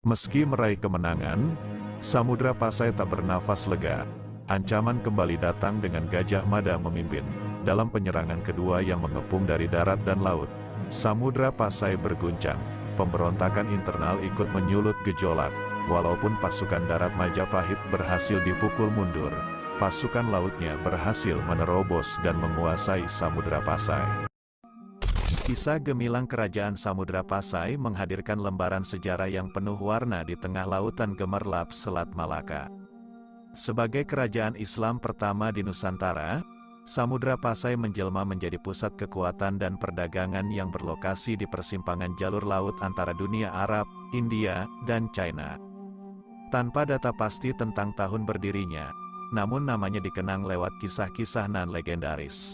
Meski meraih kemenangan, Samudra Pasai tak bernafas lega. Ancaman kembali datang dengan Gajah Mada memimpin. Dalam penyerangan kedua yang mengepung dari darat dan laut, Samudra Pasai berguncang. Pemberontakan internal ikut menyulut gejolak. Walaupun pasukan darat Majapahit berhasil dipukul mundur, pasukan lautnya berhasil menerobos dan menguasai Samudra Pasai. Kisah gemilang Kerajaan Samudra Pasai menghadirkan lembaran sejarah yang penuh warna di tengah lautan gemerlap Selat Malaka. Sebagai kerajaan Islam pertama di Nusantara, Samudra Pasai menjelma menjadi pusat kekuatan dan perdagangan yang berlokasi di persimpangan jalur laut antara dunia Arab, India, dan China. Tanpa data pasti tentang tahun berdirinya, namun namanya dikenang lewat kisah-kisah nan legendaris.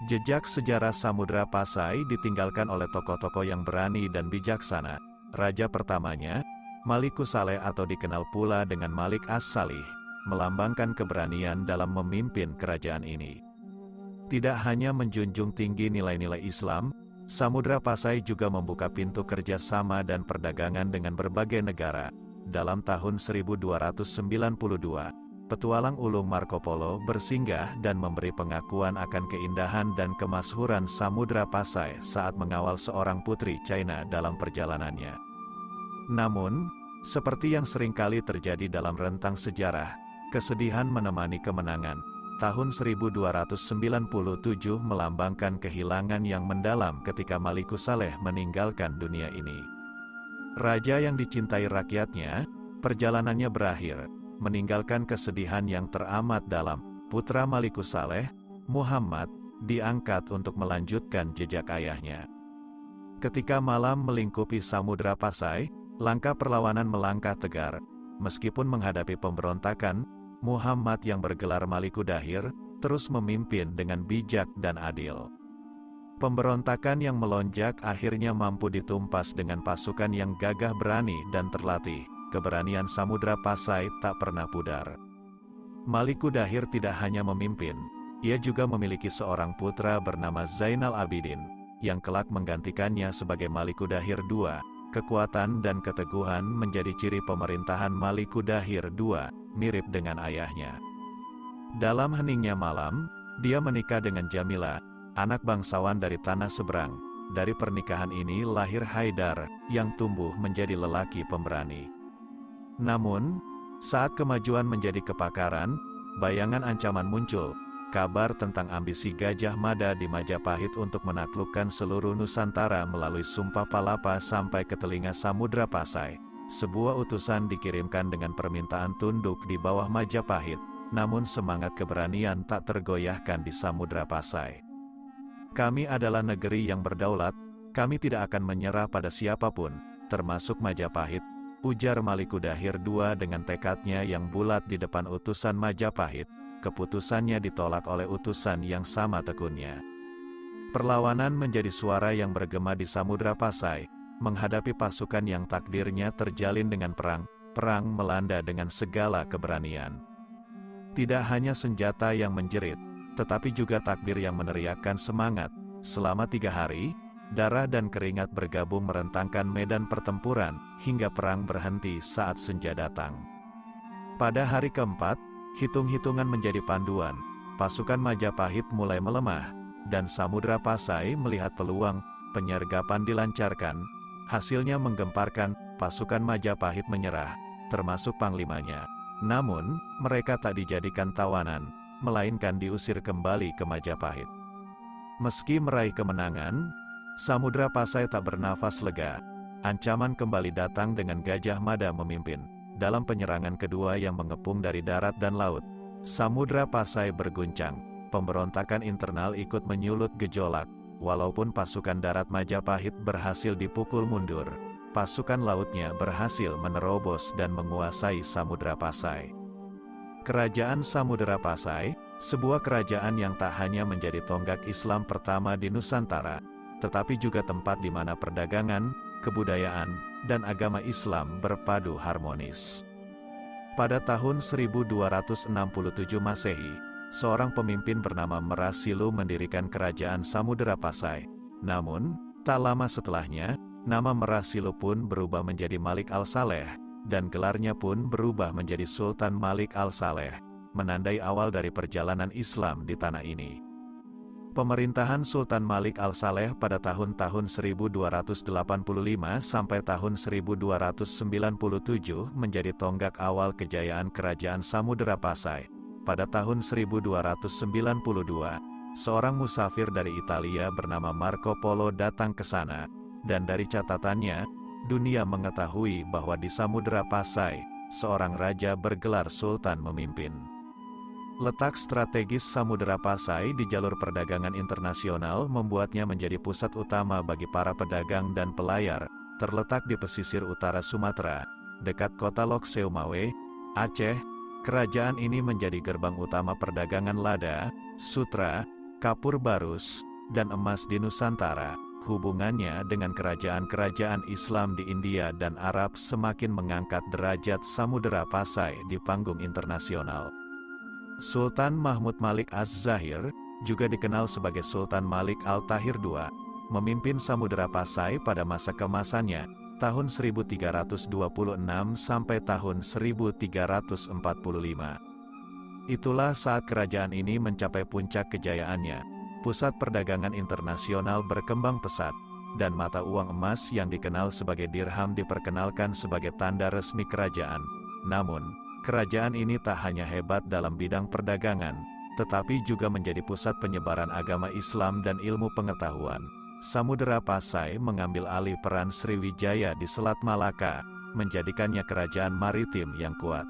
Jejak sejarah Samudra Pasai ditinggalkan oleh tokoh-tokoh yang berani dan bijaksana. Raja pertamanya, Maliku Saleh atau dikenal pula dengan Malik As-Salih, melambangkan keberanian dalam memimpin kerajaan ini. Tidak hanya menjunjung tinggi nilai-nilai Islam, Samudra Pasai juga membuka pintu kerjasama dan perdagangan dengan berbagai negara. Dalam tahun 1292, petualang ulung Marco Polo bersinggah dan memberi pengakuan akan keindahan dan kemasyhuran Samudra Pasai saat mengawal seorang putri China dalam perjalanannya. Namun, seperti yang seringkali terjadi dalam rentang sejarah, kesedihan menemani kemenangan. Tahun 1297 melambangkan kehilangan yang mendalam ketika Maliku Saleh meninggalkan dunia ini. Raja yang dicintai rakyatnya, perjalanannya berakhir, meninggalkan kesedihan yang teramat dalam. Putra Maliku Saleh, Muhammad, diangkat untuk melanjutkan jejak ayahnya. Ketika malam melingkupi Samudra Pasai, langkah perlawanan melangkah tegar. Meskipun menghadapi pemberontakan, Muhammad yang bergelar Maliku Dahir, terus memimpin dengan bijak dan adil. Pemberontakan yang melonjak akhirnya mampu ditumpas dengan pasukan yang gagah berani dan terlatih. Keberanian Samudra Pasai tak pernah pudar. Maliku Dahir tidak hanya memimpin, ia juga memiliki seorang putra bernama Zainal Abidin, yang kelak menggantikannya sebagai Maliku Dahir II. Kekuatan dan keteguhan menjadi ciri pemerintahan Maliku Dahir II, mirip dengan ayahnya. Dalam heningnya malam, dia menikah dengan Jamila, anak bangsawan dari tanah seberang. Dari pernikahan ini lahir Haidar, yang tumbuh menjadi lelaki pemberani. Namun, saat kemajuan menjadi kepakaran, bayangan ancaman muncul. Kabar tentang ambisi Gajah Mada di Majapahit untuk menaklukkan seluruh Nusantara melalui Sumpah Palapa sampai ke telinga Samudra Pasai. Sebuah utusan dikirimkan dengan permintaan tunduk di bawah Majapahit, namun semangat keberanian tak tergoyahkan di Samudra Pasai. Kami adalah negeri yang berdaulat, kami tidak akan menyerah pada siapapun, termasuk Majapahit, ujar Maliku Dahir II dengan tekadnya yang bulat di depan utusan Majapahit. Keputusannya ditolak oleh utusan yang sama tekunnya. Perlawanan menjadi suara yang bergema di Samudra Pasai, menghadapi pasukan yang takdirnya terjalin dengan perang. Perang melanda dengan segala keberanian. Tidak hanya senjata yang menjerit, tetapi juga takbir yang meneriakkan semangat. Selama 3 hari, darah dan keringat bergabung merentangkan medan pertempuran, hingga perang berhenti saat senja datang. Pada hari keempat, hitung-hitungan menjadi panduan, pasukan Majapahit mulai melemah, dan Samudra Pasai melihat peluang, penyergapan dilancarkan, hasilnya menggemparkan, pasukan Majapahit menyerah, termasuk panglimanya. Namun, mereka tak dijadikan tawanan, melainkan diusir kembali ke Majapahit. Meski meraih kemenangan, Samudra Pasai tak bernafas lega. Ancaman kembali datang dengan Gajah Mada memimpin. Dalam penyerangan kedua yang mengepung dari darat dan laut, Samudra Pasai berguncang. Pemberontakan internal ikut menyulut gejolak. Walaupun pasukan darat Majapahit berhasil dipukul mundur, pasukan lautnya berhasil menerobos dan menguasai Samudra Pasai. Kerajaan Samudra Pasai, sebuah kerajaan yang tak hanya menjadi tonggak Islam pertama di Nusantara, tetapi juga tempat di mana perdagangan, kebudayaan, dan agama Islam berpadu harmonis. Pada tahun 1267 Masehi, seorang pemimpin bernama Merasilu mendirikan kerajaan Samudra Pasai. Namun, tak lama setelahnya, Nama Merah Silu pun berubah menjadi Malik Al-Saleh, dan gelarnya pun berubah menjadi Sultan Malik Al-Saleh, menandai awal dari perjalanan Islam di tanah ini. Pemerintahan Sultan Malik Al-Saleh pada tahun-tahun 1285 sampai tahun 1297 menjadi tonggak awal kejayaan Kerajaan Samudera Pasai. Pada tahun 1292, seorang musafir dari Italia bernama Marco Polo datang ke sana, dan dari catatannya, dunia mengetahui bahwa di Samudera Pasai, seorang raja bergelar Sultan memimpin. Letak strategis Samudera Pasai di jalur perdagangan internasional membuatnya menjadi pusat utama bagi para pedagang dan pelayar, terletak di pesisir utara Sumatera, dekat kota Lok Seumawe, Aceh. Kerajaan ini menjadi gerbang utama perdagangan lada, sutra, kapur barus, dan emas di Nusantara. Hubungannya dengan kerajaan-kerajaan Islam di India dan Arab semakin mengangkat derajat Samudera Pasai di panggung internasional. Sultan Mahmud Malik Az-Zahir, juga dikenal sebagai Sultan Malik Al-Tahir II, memimpin Samudera Pasai pada masa keemasannya, tahun 1326 sampai tahun 1345. Itulah saat kerajaan ini mencapai puncak kejayaannya. Pusat perdagangan internasional berkembang pesat, dan mata uang emas yang dikenal sebagai dirham diperkenalkan sebagai tanda resmi kerajaan. Namun, kerajaan ini tak hanya hebat dalam bidang perdagangan, tetapi juga menjadi pusat penyebaran agama Islam dan ilmu pengetahuan. Samudera Pasai mengambil alih peran Sriwijaya di Selat Malaka, menjadikannya kerajaan maritim yang kuat.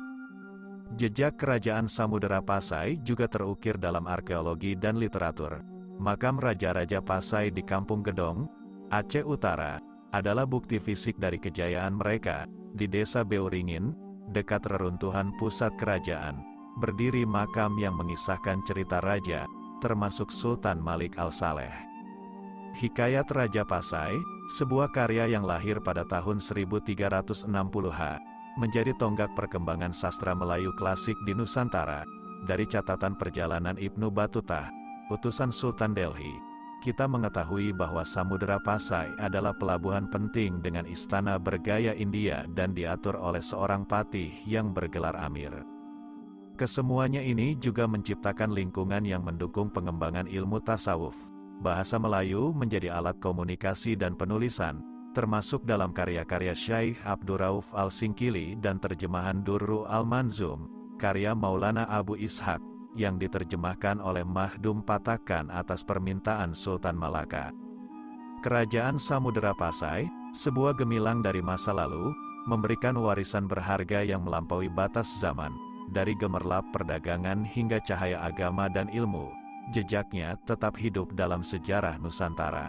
Jejak kerajaan Samudera Pasai juga terukir dalam arkeologi dan literatur. Makam Raja-Raja Pasai di Kampung Gedong, Aceh Utara, adalah bukti fisik dari kejayaan mereka. Di Desa Beuringin, dekat reruntuhan pusat kerajaan, berdiri makam yang mengisahkan cerita raja, termasuk Sultan Malik Al-Saleh. Hikayat Raja Pasai, sebuah karya yang lahir pada tahun 1360-H, menjadi tonggak perkembangan sastra Melayu klasik di Nusantara. Dari catatan perjalanan Ibnu Battuta, utusan Sultan Delhi, kita mengetahui bahwa Samudera Pasai adalah pelabuhan penting dengan istana bergaya India dan diatur oleh seorang patih yang bergelar Amir. Kesemuanya ini juga menciptakan lingkungan yang mendukung pengembangan ilmu tasawuf. Bahasa Melayu menjadi alat komunikasi dan penulisan, termasuk dalam karya-karya Syekh Abdurrauf Al-Singkili dan terjemahan Durru Al-Manzum, karya Maulana Abu Ishaq, yang diterjemahkan oleh Mahdum Patakan atas permintaan Sultan Malaka. Kerajaan Samudera Pasai, sebuah gemilang dari masa lalu, memberikan warisan berharga yang melampaui batas zaman, dari gemerlap perdagangan hingga cahaya agama dan ilmu. Jejaknya tetap hidup dalam sejarah Nusantara.